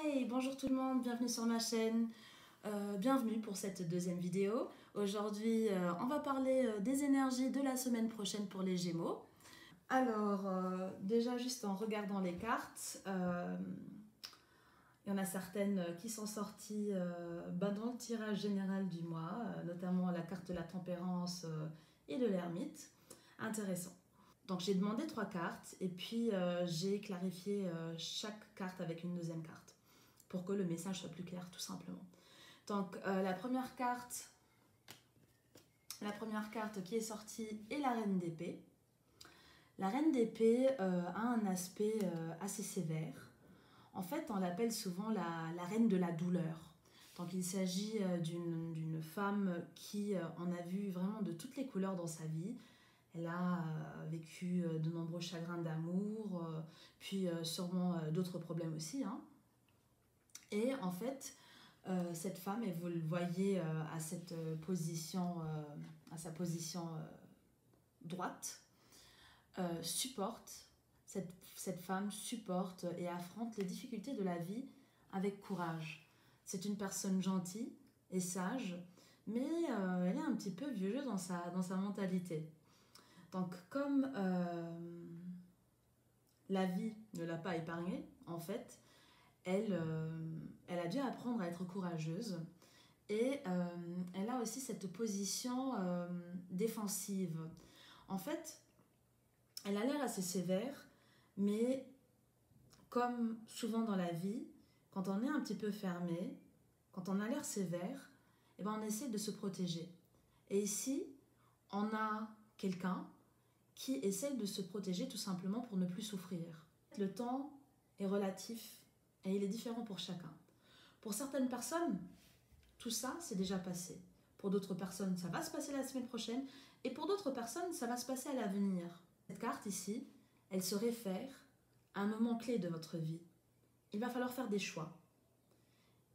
Hey, bonjour tout le monde, bienvenue sur ma chaîne. Bienvenue pour cette deuxième vidéo. Aujourd'hui, on va parler des énergies de la semaine prochaine pour les Gémeaux. Alors, déjà juste en regardant les cartes, il y en a certaines qui sont sorties dans le tirage général du mois, notamment la carte de la tempérance et de l'ermite. Intéressant. Donc j'ai demandé 3 cartes et puis j'ai clarifié chaque carte avec une deuxième carte pour que le message soit plus clair tout simplement. Donc la première carte qui est sortie est la Reine d'épée. La Reine d'épée a un aspect assez sévère. En fait, on l'appelle souvent la Reine de la douleur. Donc il s'agit d'une femme qui en a vu vraiment de toutes les couleurs dans sa vie. Elle a vécu de nombreux chagrins d'amour, puis sûrement d'autres problèmes aussi, hein. Et en fait, cette femme, et vous le voyez à cette position, à sa position droite, cette femme supporte et affronte les difficultés de la vie avec courage. C'est une personne gentille et sage, mais elle est un petit peu vieux jeu dans sa mentalité. Donc comme la vie ne l'a pas épargnée, en fait, elle a dû apprendre à être courageuse et elle a aussi cette position défensive. En fait, elle a l'air assez sévère, mais comme souvent dans la vie, quand on est un petit peu fermé, quand on a l'air sévère, eh ben on essaie de se protéger. Et ici, on a quelqu'un qui essaye de se protéger tout simplement pour ne plus souffrir. Le temps est relatif et il est différent pour chacun. Pour certaines personnes, tout ça, c'est déjà passé. Pour d'autres personnes, ça va se passer la semaine prochaine. Et pour d'autres personnes, ça va se passer à l'avenir. Cette carte ici, elle se réfère à un moment clé de votre vie. Il va falloir faire des choix.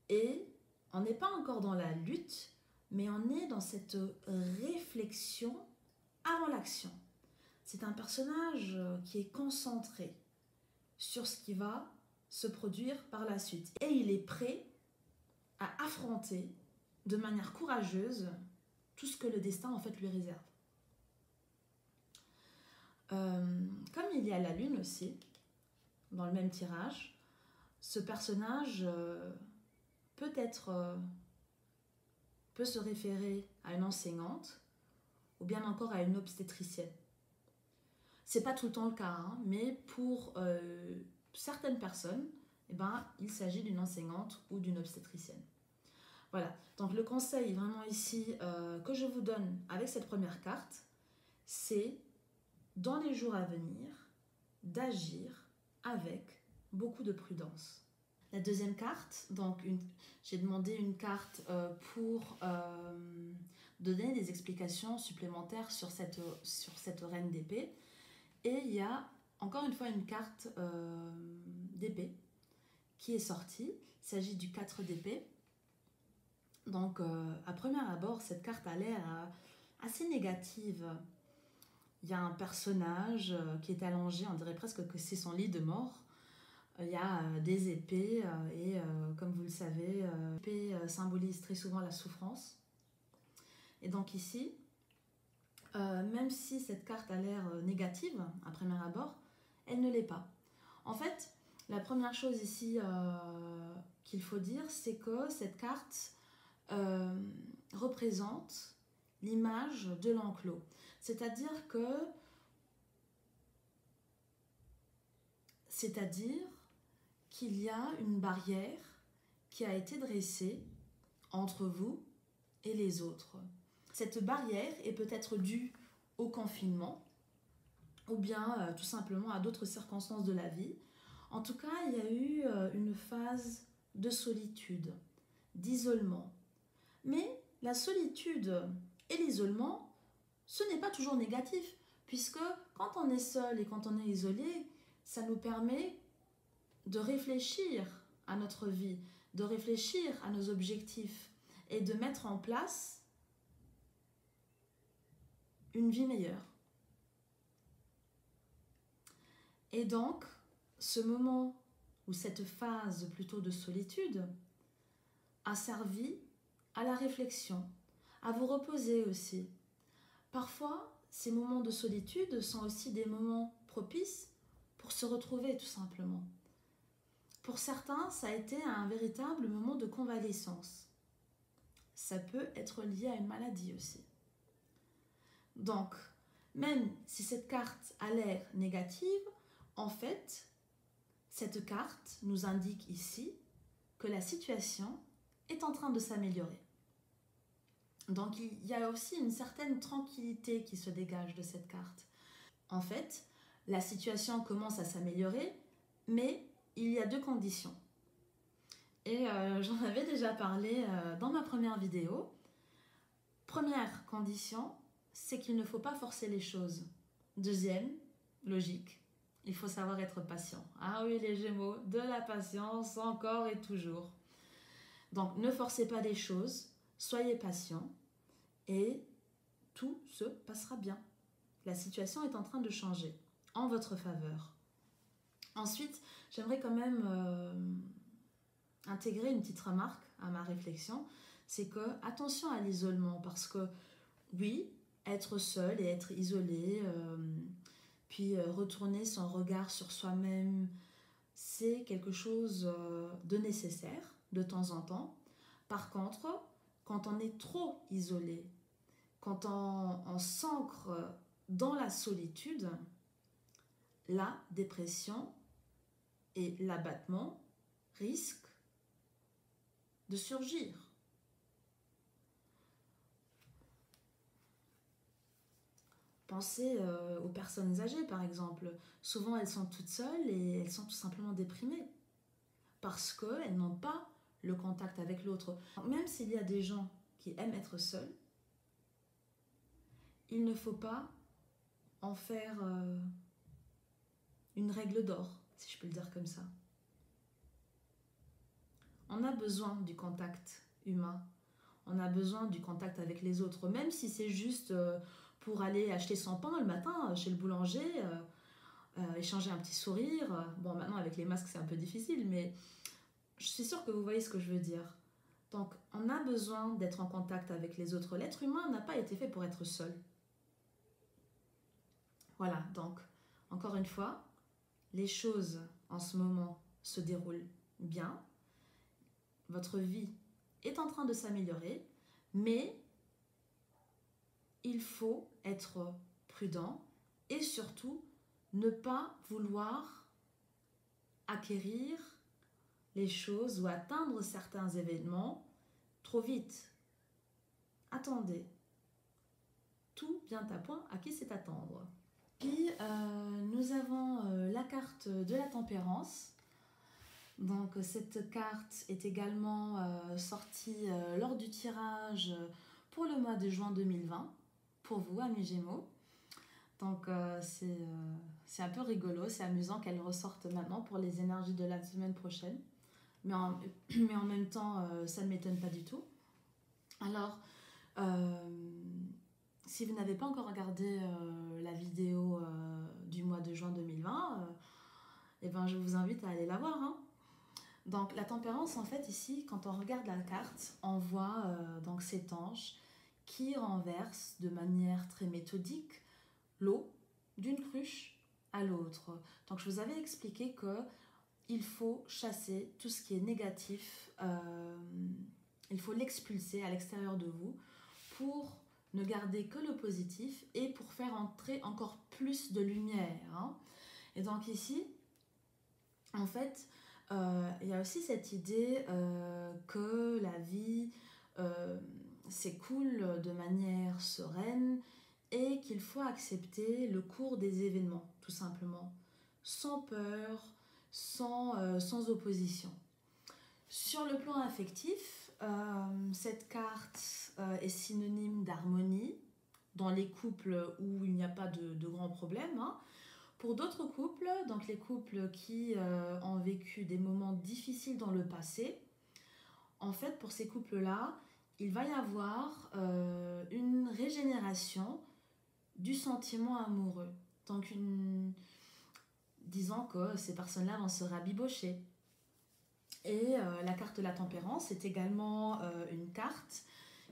Et on n'est pas encore dans la lutte, mais on est dans cette réflexion avant l'action. C'est un personnage qui est concentré sur ce qui va se produire par la suite. Et il est prêt à affronter de manière courageuse tout ce que le destin en fait lui réserve. Comme il y a la lune aussi, dans le même tirage, ce personnage peut se référer à une enseignante ou bien encore à une obstétricienne. C'est pas tout le temps le cas, hein, mais pour certaines personnes, eh ben, il s'agit d'une enseignante ou d'une obstétricienne. Voilà, donc le conseil vraiment ici que je vous donne avec cette première carte, c'est dans les jours à venir d'agir avec beaucoup de prudence. La deuxième carte, donc j'ai demandé une carte pour donner des explications supplémentaires sur cette reine d'épée. Et il y a encore une fois une carte d'épée qui est sortie. Il s'agit du 4 d'épée. Donc, à premier abord, cette carte a l'air assez négative. Il y a un personnage qui est allongé, on dirait presque que c'est son lit de mort. Il y a des épées et, comme vous le savez, l'épée symbolise très souvent la souffrance. Et donc ici, même si cette carte a l'air négative à premier abord, elle ne l'est pas. En fait, la première chose ici qu'il faut dire, c'est que cette carte représente l'image de l'enclos. C'est-à-dire qu'il y a une barrière qui a été dressée entre vous et les autres. Cette barrière est peut-être due au confinement ou bien tout simplement à d'autres circonstances de la vie. En tout cas, il y a eu une phase de solitude, d'isolement. Mais la solitude et l'isolement, ce n'est pas toujours négatif, puisque quand on est seul et quand on est isolé, ça nous permet de réfléchir à notre vie, de réfléchir à nos objectifs et de mettre en place une vie meilleure. Et donc, ce moment ou cette phase plutôt de solitude a servi à la réflexion, à vous reposer aussi. Parfois, ces moments de solitude sont aussi des moments propices pour se retrouver tout simplement. Pour certains, ça a été un véritable moment de convalescence. Ça peut être lié à une maladie aussi. Donc, même si cette carte a l'air négative, en fait, cette carte nous indique ici que la situation est en train de s'améliorer. Donc, il y a aussi une certaine tranquillité qui se dégage de cette carte. En fait, la situation commence à s'améliorer, mais il y a deux conditions. Et j'en avais déjà parlé dans ma première vidéo. Première condition, c'est qu'il ne faut pas forcer les choses. Deuxième, logique, il faut savoir être patient. Ah oui, les Gémeaux, de la patience encore et toujours. Donc, ne forcez pas les choses, soyez patient et tout se passera bien. La situation est en train de changer en votre faveur. Ensuite, j'aimerais quand même intégrer une petite remarque à ma réflexion, c'est que attention à l'isolement, parce que oui, être seul et être isolé, puis retourner son regard sur soi-même, c'est quelque chose de nécessaire de temps en temps. Par contre, quand on est trop isolé, quand on s'ancre dans la solitude, la dépression et l'abattement risquent de surgir. Pensez aux personnes âgées, par exemple. Souvent, elles sont toutes seules et elles sont tout simplement déprimées parce qu'elles n'ont pas le contact avec l'autre. Même s'il y a des gens qui aiment être seuls, il ne faut pas en faire une règle d'or, si je peux le dire comme ça. On a besoin du contact humain. On a besoin du contact avec les autres, même si c'est juste pour aller acheter son pain le matin chez le boulanger, échanger un petit sourire. Bon, maintenant avec les masques c'est un peu difficile, mais je suis sûre que vous voyez ce que je veux dire. Donc, on a besoin d'être en contact avec les autres. L'être humain n'a pas été fait pour être seul. Voilà, donc, encore une fois, les choses en ce moment se déroulent bien. Votre vie est en train de s'améliorer, mais il faut être prudent et surtout ne pas vouloir acquérir les choses ou atteindre certains événements trop vite. Attendez. Tout vient à point à qui c'est attendre. Puis nous avons la carte de la tempérance. Donc cette carte est également sortie lors du tirage pour le mois de juin 2020 pour vous, amis Gémeaux. Donc c'est un peu rigolo, c'est amusant qu'elle ressorte maintenant pour les énergies de la semaine prochaine. Mais en même temps, ça ne m'étonne pas du tout. Alors, si vous n'avez pas encore regardé la vidéo du mois de juin 2020, eh ben, je vous invite à aller la voir. Hein. Donc la tempérance, en fait, ici, quand on regarde la carte, on voit donc cet ange qui renverse de manière très méthodique l'eau d'une cruche à l'autre. Donc je vous avais expliqué que il faut chasser tout ce qui est négatif, il faut l'expulser à l'extérieur de vous pour ne garder que le positif et pour faire entrer encore plus de lumière. Hein. Et donc ici, en fait, il y a aussi cette idée que la vie s'écoule de manière sereine et qu'il faut accepter le cours des événements, tout simplement, sans peur, sans opposition. Sur le plan affectif, cette carte est synonyme d'harmonie dans les couples où il n'y a pas de grands problèmes. Hein. Pour d'autres couples, donc les couples qui ont vécu des moments difficiles dans le passé, en fait, pour ces couples-là, il va y avoir une régénération du sentiment amoureux. Donc, disons que ces personnes-là vont se rabibocher. Et la carte de la tempérance est également une carte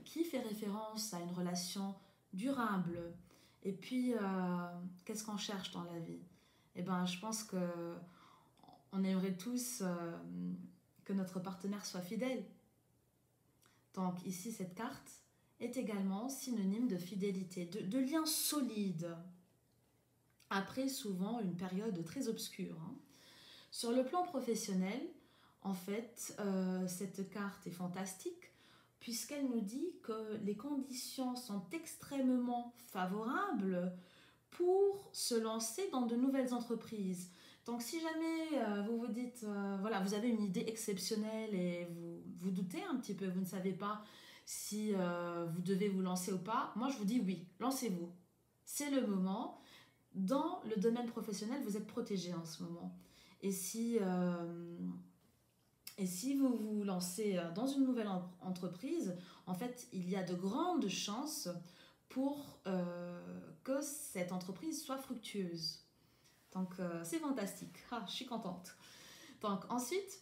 qui fait référence à une relation durable. Et puis, qu'est-ce qu'on cherche dans la vie? Eh ben, je pense que on aimerait tous que notre partenaire soit fidèle. Donc ici, cette carte est également synonyme de fidélité, de lien solide, après souvent une période très obscure. Sur le plan professionnel, en fait, cette carte est fantastique puisqu'elle nous dit que les conditions sont extrêmement favorables pour se lancer dans de nouvelles entreprises. Donc si jamais vous vous dites, voilà, vous avez une idée exceptionnelle et vous doutez un petit peu, vous ne savez pas si vous devez vous lancer ou pas, moi je vous dis oui, lancez-vous. C'est le moment. Dans le domaine professionnel, vous êtes protégé en ce moment. Et si vous vous lancez dans une nouvelle entreprise, en fait, il y a de grandes chances pour que cette entreprise soit fructueuse. Donc, c'est fantastique. Ah, je suis contente. Donc, ensuite,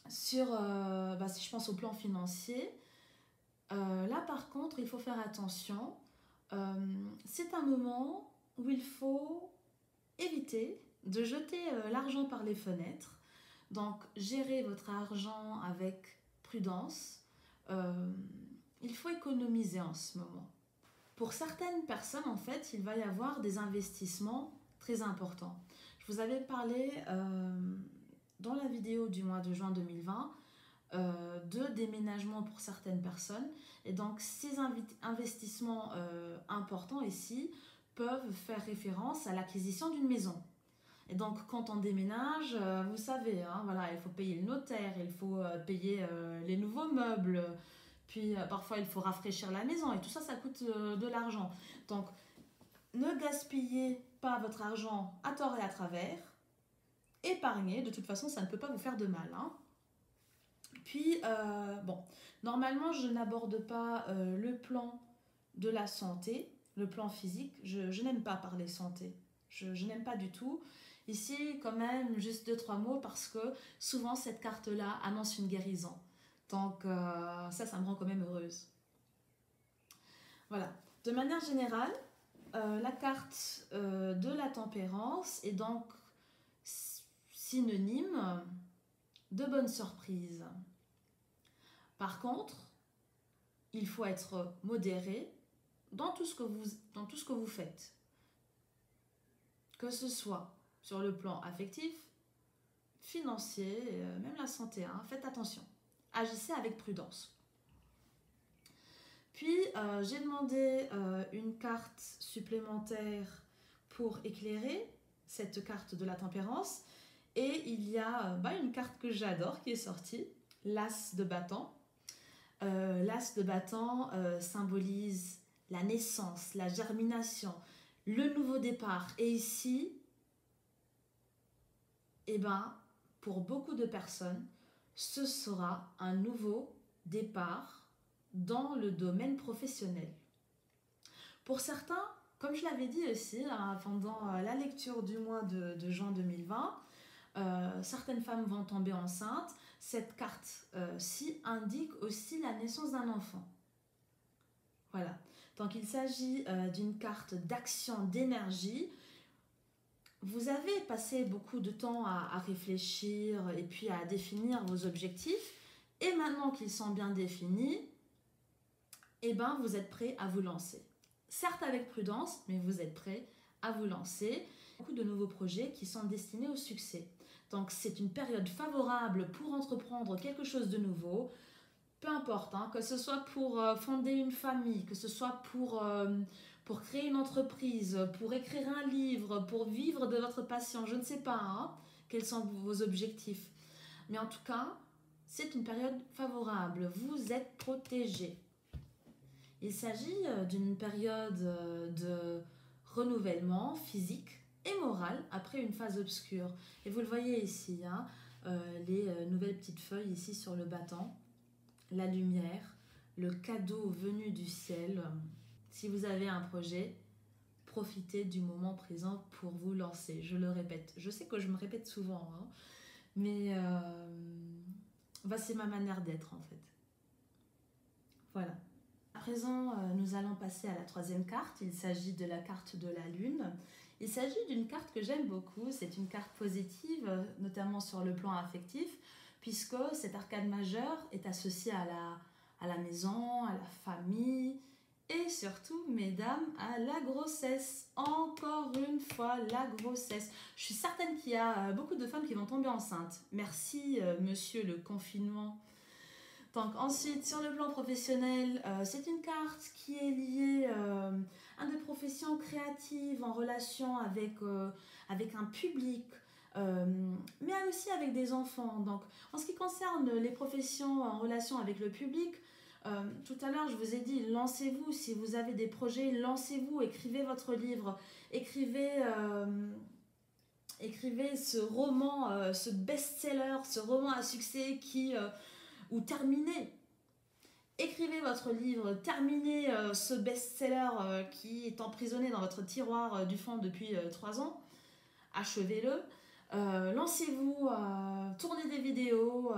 si je pense au plan financier, là, par contre, il faut faire attention. C'est un moment où il faut éviter de jeter l'argent par les fenêtres. Donc, gérez votre argent avec prudence. Il faut économiser en ce moment. Pour certaines personnes, en fait, il va y avoir des investissements très importants. Je vous avais parlé dans la vidéo du mois de juin 2020 de déménagement pour certaines personnes. Et donc, ces investissements importants ici peuvent faire référence à l'acquisition d'une maison. Et donc, quand on déménage, vous savez, voilà, il faut payer le notaire, il faut payer les nouveaux meubles, puis parfois il faut rafraîchir la maison, et tout ça, ça coûte de l'argent. Donc, ne gaspillez pas votre argent à tort et à travers. Épargnez, de toute façon, ça ne peut pas vous faire de mal. Puis, normalement, je n'aborde pas le plan de la santé, le plan physique. Je n'aime pas parler santé. Je n'aime pas du tout. Ici, quand même, juste 2-3 mots parce que souvent, cette carte-là annonce une guérison. Donc, ça me rend quand même heureuse. Voilà. De manière générale, la carte de la tempérance est donc synonyme de bonne surprise. Par contre, il faut être modéré dans tout ce que vous faites. Que ce soit sur le plan affectif, financier, même la santé. Faites attention. Agissez avec prudence. Puis, j'ai demandé une carte supplémentaire pour éclairer cette carte de la tempérance. Et il y a une carte que j'adore qui est sortie, l'As de bâton. L'As de bâton symbolise la naissance, la germination, le nouveau départ. Et ici, pour beaucoup de personnes, ce sera un nouveau départ dans le domaine professionnel. Pour certains, comme je l'avais dit aussi pendant la lecture du mois de juin 2020, certaines femmes vont tomber enceintes. Cette carte-ci indique aussi la naissance d'un enfant. Voilà. Donc il s'agit d'une carte d'action, d'énergie. Vous avez passé beaucoup de temps à réfléchir et puis à définir vos objectifs. Et maintenant qu'ils sont bien définis, vous êtes prêt à vous lancer. Certes avec prudence, mais vous êtes prêt à vous lancer. Beaucoup de nouveaux projets qui sont destinés au succès. Donc c'est une période favorable pour entreprendre quelque chose de nouveau. Peu importe, que ce soit pour fonder une famille, que ce soit pour créer une entreprise, pour écrire un livre, pour vivre de votre passion, je ne sais pas quels sont vos objectifs. Mais en tout cas, c'est une période favorable. Vous êtes protégé. Il s'agit d'une période de renouvellement physique et moral après une phase obscure. Et vous le voyez ici, les nouvelles petites feuilles ici sur le bâton, la lumière, le cadeau venu du ciel. Si vous avez un projet, profitez du moment présent pour vous lancer. Je le répète. Je sais que je me répète souvent, Mais c'est ma manière d'être en fait. Voilà. À présent, nous allons passer à la troisième carte. Il s'agit de la carte de la Lune. Il s'agit d'une carte que j'aime beaucoup. C'est une carte positive, notamment sur le plan affectif, puisque cet arcane majeur est associé à la maison, à la famille et surtout, mesdames, à la grossesse. Encore une fois, la grossesse. Je suis certaine qu'il y a beaucoup de femmes qui vont tomber enceintes. Merci, monsieur le confinement. Donc ensuite, sur le plan professionnel, c'est une carte qui est liée à des professions créatives en relation avec un public, mais aussi avec des enfants. Donc en ce qui concerne les professions en relation avec le public, tout à l'heure je vous ai dit, lancez-vous, si vous avez des projets, lancez-vous, écrivez votre livre, écrivez ce roman, ce best-seller, ce roman à succès ou terminez. Écrivez votre livre, terminez ce best-seller qui est emprisonné dans votre tiroir du fond depuis 3 ans. Achevez-le. Lancez-vous, tournez des vidéos.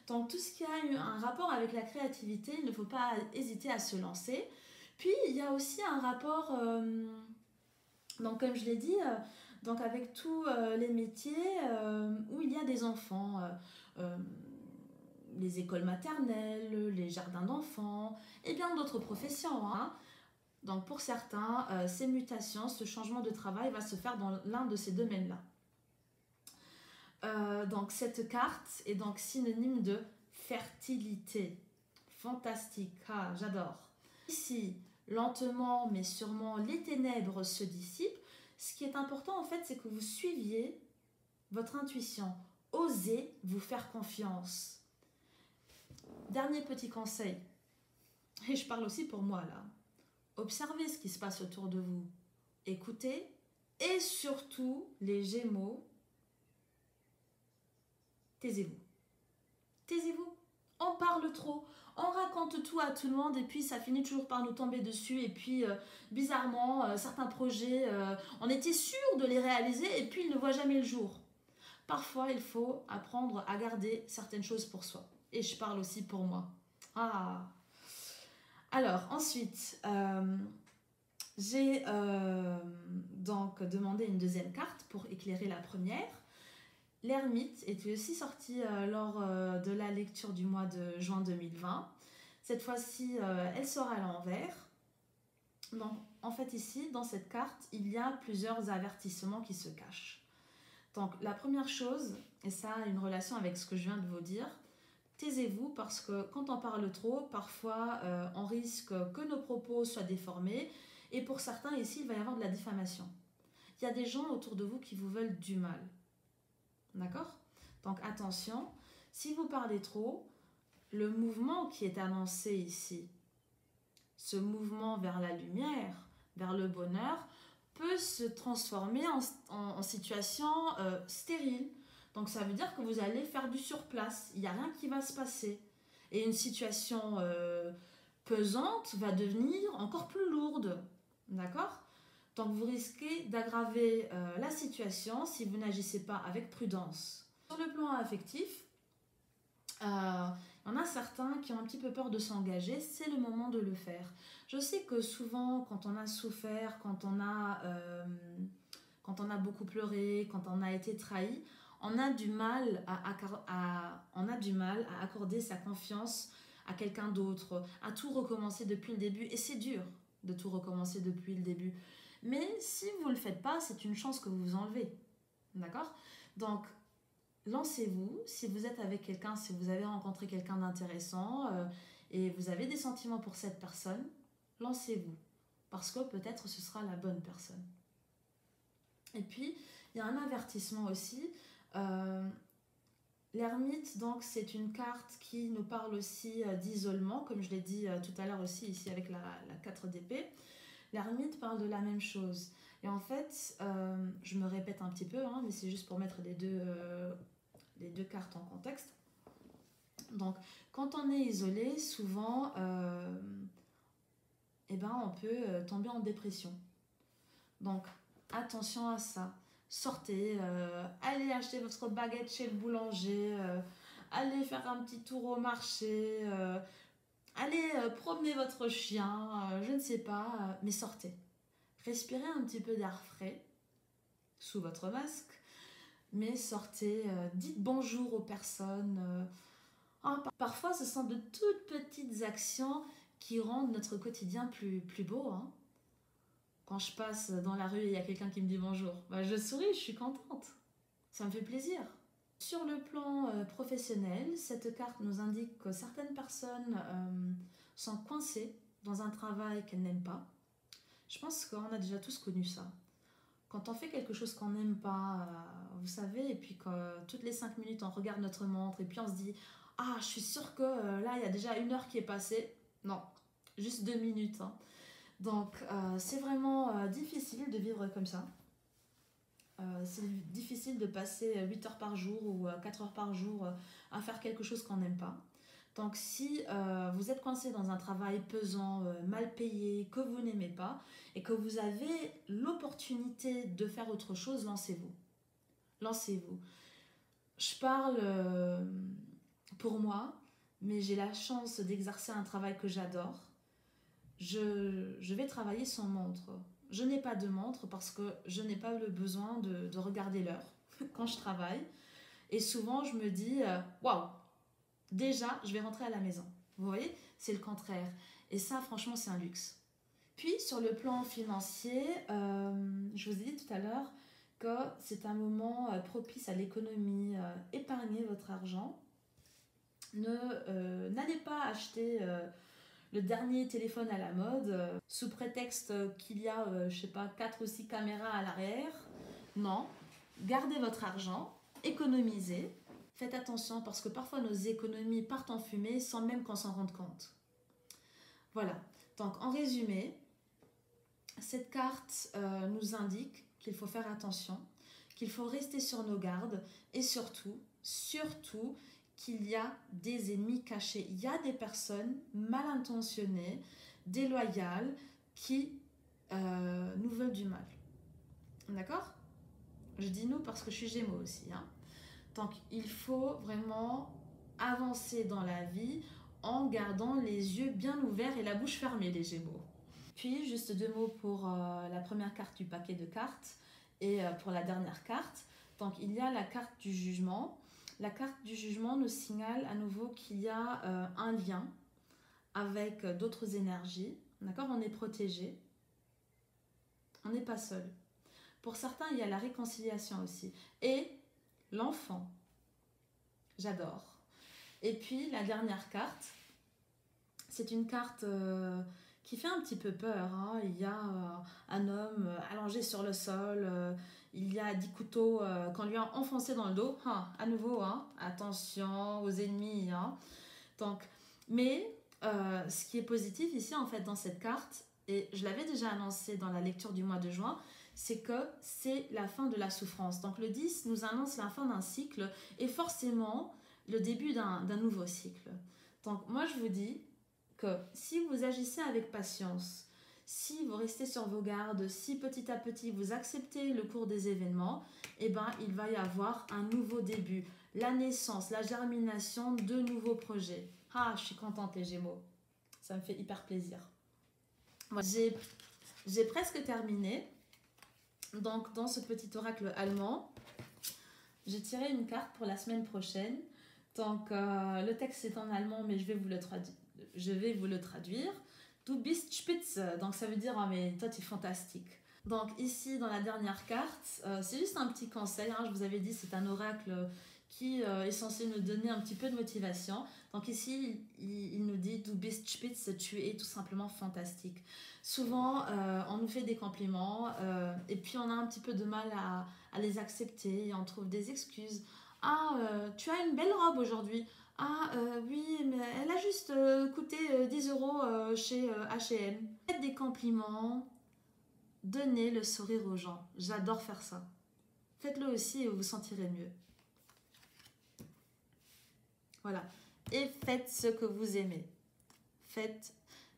Donc tout ce qui a un rapport avec la créativité, il ne faut pas hésiter à se lancer. Puis il y a aussi un rapport, donc comme je l'ai dit, donc avec tous les métiers où il y a des enfants. Les écoles maternelles, les jardins d'enfants et bien d'autres professions. Hein. Donc pour certains, ces mutations, ce changement de travail va se faire dans l'un de ces domaines-là. Donc cette carte est donc synonyme de fertilité. Fantastique, ah, j'adore. Ici, lentement mais sûrement, les ténèbres se dissipent. Ce qui est important en fait, c'est que vous suiviez votre intuition. Osez vous faire confiance. Dernier petit conseil, et je parle aussi pour moi là, observez ce qui se passe autour de vous, écoutez, et surtout les Gémeaux, taisez-vous. Taisez-vous, on parle trop, on raconte tout à tout le monde et puis ça finit toujours par nous tomber dessus et puis bizarrement, certains projets, on était sûr de les réaliser et puis ils ne voient jamais le jour. Parfois, il faut apprendre à garder certaines choses pour soi. Et je parle aussi pour moi. Ah. Alors, ensuite, j'ai donc demandé une deuxième carte pour éclairer la première. L'ermite était aussi sortie lors de la lecture du mois de juin 2020. Cette fois-ci, elle sort à l'envers. Donc, en fait, ici, dans cette carte, il y a plusieurs avertissements qui se cachent. Donc, la première chose, et ça a une relation avec ce que je viens de vous dire, taisez-vous parce que quand on parle trop, parfois on risque que nos propos soient déformés et pour certains ici, il va y avoir de la diffamation. Il y a des gens autour de vous qui vous veulent du mal. D'accord ? Donc attention, si vous parlez trop, le mouvement qui est annoncé ici, ce mouvement vers la lumière, vers le bonheur, peut se transformer en situation stérile. Donc ça veut dire que vous allez faire du surplace, il n'y a rien qui va se passer. Et une situation pesante va devenir encore plus lourde. D'accord ? Donc vous risquez d'aggraver la situation si vous n'agissez pas avec prudence. Sur le plan affectif, il y en a certains qui ont un petit peu peur de s'engager, c'est le moment de le faire. Je sais que souvent, quand on a souffert, quand on a beaucoup pleuré, quand on a été trahi, on a du mal à accorder sa confiance à quelqu'un d'autre, à tout recommencer depuis le début. Et c'est dur de tout recommencer depuis le début. Mais si vous ne le faites pas, c'est une chance que vous vous enlevez. D'accord ? Donc, lancez-vous. Si vous êtes avec quelqu'un, si vous avez rencontré quelqu'un d'intéressant et vous avez des sentiments pour cette personne, lancez-vous. Parce que peut-être ce sera la bonne personne. Et puis, il y a un avertissement aussi. L'ermite, donc, c'est une carte qui nous parle aussi d'isolement, comme je l'ai dit tout à l'heure aussi ici avec la 4 d'épée. L'ermite parle de la même chose. Et en fait, je me répète un petit peu, hein, mais c'est juste pour mettre les deux cartes en contexte. Donc, quand on est isolé, souvent, on peut tomber en dépression. Donc, attention à ça. Sortez, allez acheter votre baguette chez le boulanger, allez faire un petit tour au marché, allez promener votre chien, je ne sais pas, mais sortez. Respirez un petit peu d'air frais sous votre masque, mais sortez, dites bonjour aux personnes. Parfois, ce sont de toutes petites actions qui rendent notre quotidien plus beau. Hein. Quand je passe dans la rue et il y a quelqu'un qui me dit bonjour, bah, je souris, je suis contente. Ça me fait plaisir. Sur le plan professionnel, cette carte nous indique que certaines personnes sont coincées dans un travail qu'elles n'aiment pas. Je pense qu'on a déjà tous connu ça. Quand on fait quelque chose qu'on n'aime pas, vous savez, et puis que toutes les 5 minutes on regarde notre montre et puis on se dit « Ah, je suis sûre que là, il y a déjà 1 heure qui est passée. » Non, juste 2 minutes. Hein. Donc, c'est vraiment difficile de vivre comme ça. C'est difficile de passer 8 heures par jour ou 4 heures par jour à faire quelque chose qu'on n'aime pas. Donc si vous êtes coincé dans un travail pesant, mal payé, que vous n'aimez pas et que vous avez l'opportunité de faire autre chose, lancez-vous. Lancez-vous. Je parle pour moi, mais j'ai la chance d'exercer un travail que j'adore. Je vais travailler sans montre. Je n'ai pas de montre parce que je n'ai pas le besoin de regarder l'heure quand je travaille. Et souvent, je me dis, waouh, déjà, je vais rentrer à la maison. Vous voyez, c'est le contraire. Et ça, franchement, c'est un luxe. Puis, sur le plan financier, je vous ai dit tout à l'heure que c'est un moment propice à l'économie. Épargnez votre argent. N'allez pas acheter le dernier téléphone à la mode sous prétexte qu'il y a, je sais pas, 4 ou 6 caméras à l'arrière. Non, gardez votre argent, économisez. Faites attention parce que parfois nos économies partent en fumée sans même qu'on s'en rende compte. Voilà, donc en résumé, cette carte nous indique qu'il faut faire attention, qu'il faut rester sur nos gardes et surtout qu'il y a des ennemis cachés. Il y a des personnes mal intentionnées, déloyales, qui nous veulent du mal. D'accord ? Je dis nous parce que je suis Gémeaux aussi. Hein. Donc, il faut vraiment avancer dans la vie en gardant les yeux bien ouverts et la bouche fermée, les Gémeaux. Puis, juste 2 mots pour la première carte du paquet de cartes et pour la dernière carte. Donc, il y a la carte du jugement. La carte du jugement nous signale à nouveau qu'il y a un lien avec d'autres énergies. D'accord ? On est protégé. On n'est pas seul. Pour certains, il y a la réconciliation aussi. Et l'enfant. J'adore. Et puis, la dernière carte, c'est une carte qui fait un petit peu peur. Hein. Il y a un homme allongé sur le sol. Il y a 10 couteaux qu'on lui a enfoncés dans le dos. À nouveau, hein. Attention aux ennemis. Hein. Donc, mais ce qui est positif ici, en fait, dans cette carte, et je l'avais déjà annoncé dans la lecture du mois de juin, c'est que c'est la fin de la souffrance. Donc le 10 nous annonce la fin d'un cycle et forcément le début d'un nouveau cycle. Donc moi je vous dis que si vous agissez avec patience, si vous restez sur vos gardes, si petit à petit vous acceptez le cours des événements, eh ben, il va y avoir un nouveau début, la naissance, la germination de nouveaux projets. Ah, je suis contente les Gémeaux, ça me fait hyper plaisir. Voilà. J'ai presque terminé. Donc, dans ce petit oracle allemand, j'ai tiré une carte pour la semaine prochaine. Donc, le texte est en allemand, mais je vais vous le traduire. Du bist spitze. Donc, ça veut dire, oh, mais toi, tu es fantastique. Donc, ici, dans la dernière carte, c'est juste un petit conseil. Hein, je vous avais dit, c'est un oracle qui est censé nous donner un petit peu de motivation. Donc ici, il nous dit « Du bist spitze », tu es tout simplement fantastique. Souvent, on nous fait des compliments et puis on a un petit peu de mal à les accepter et on trouve des excuses. « Ah, tu as une belle robe aujourd'hui. Ah, oui, mais elle a juste coûté 10 € chez H&M. » Faites des compliments, donnez le sourire aux gens. J'adore faire ça. Faites-le aussi et vous vous sentirez mieux. Voilà. Et faites ce que vous aimez. Faites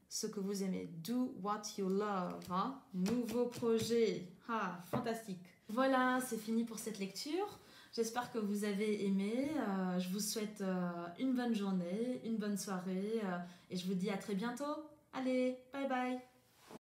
ce que vous aimez. Do what you love. Hein? Nouveau projet. Ah, fantastique. Voilà, c'est fini pour cette lecture. J'espère que vous avez aimé. Je vous souhaite une bonne journée, une bonne soirée et je vous dis à très bientôt. Allez, bye bye.